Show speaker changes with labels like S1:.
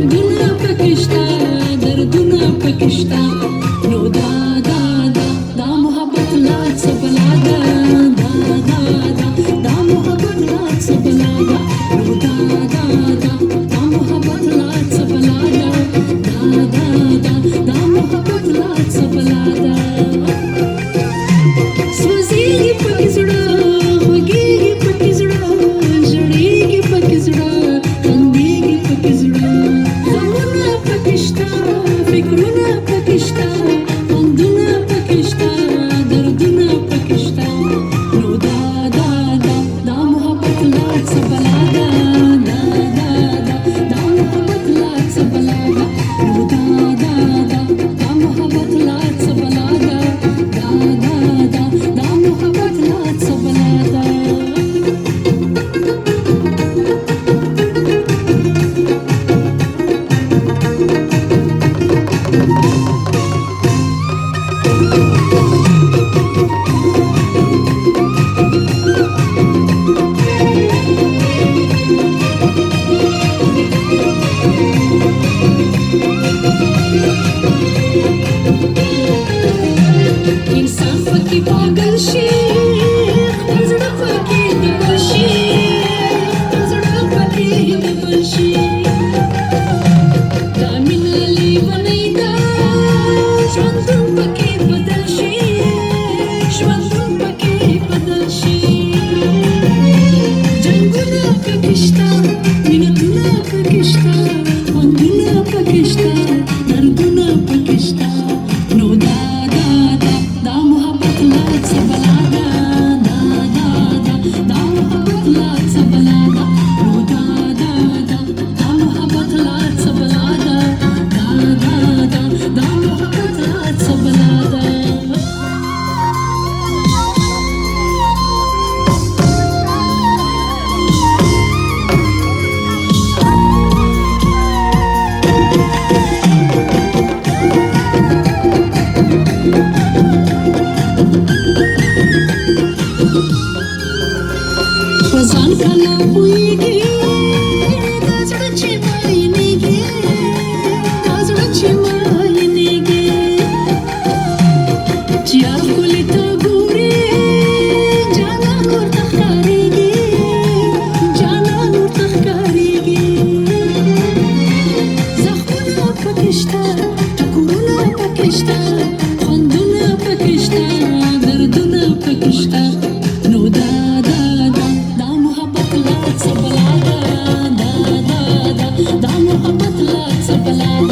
S1: دردونه پکشته دردونه پکشته نو دا دا دا دا محبت لا څه بلا ده دا دا دا دا محبت لا څه بلا ده نو دا دا دا دا محبت لا څه بلا ده دا دا دا دا محبت لا څه بلا ده سوزيږي پکې زړه خوږېږي پکې زړه ژړېږي پکې زړه خندېږي پکې زړه غمونه پکې شته فکرونه پکې شته خوندونه پکې شته دردونه پکې شته نو دا دا دا دا محبت لا څه بلا ده دا دا دا دا محبت لا څه بلا ده نو دا دا دا دا محبت لا څه بلا ده دا دا دا دا محبت لا څه بلا ده انسان پکې پاگل شي خپل زړه پکې دبل شي خپل زړه پکې دبل شي دا مینه لیونۍ ده ژوندون پکې بدل شي ژوندون پکې بدل شي جنګونه پکې شته مینتونه پکې شته خوندونه پکې شته دردونه پکې شته نو دا دا دا دا محبت لا څه بلا ده دا دا دا دا محبت لا څه بلا ده نو دا دا دا دا محبت لا څه بلا ده دا دا دا دا محبت لا څه بلا ده ځان کله پوهېږي دا زړه چې ماینېږي دا زړه چې ماینېږي چې یار ښکلي ته ګوري جانان ورته ښکارېږي جانان ورته ښکارېږي زخمونه پکې شته ټکورونه پکې شته خوندونه پکې شته دردونه پکې شته نو دا دا دا دا محبت لا څه بلا ده دا دا دا دا محبت لا څه بلا ده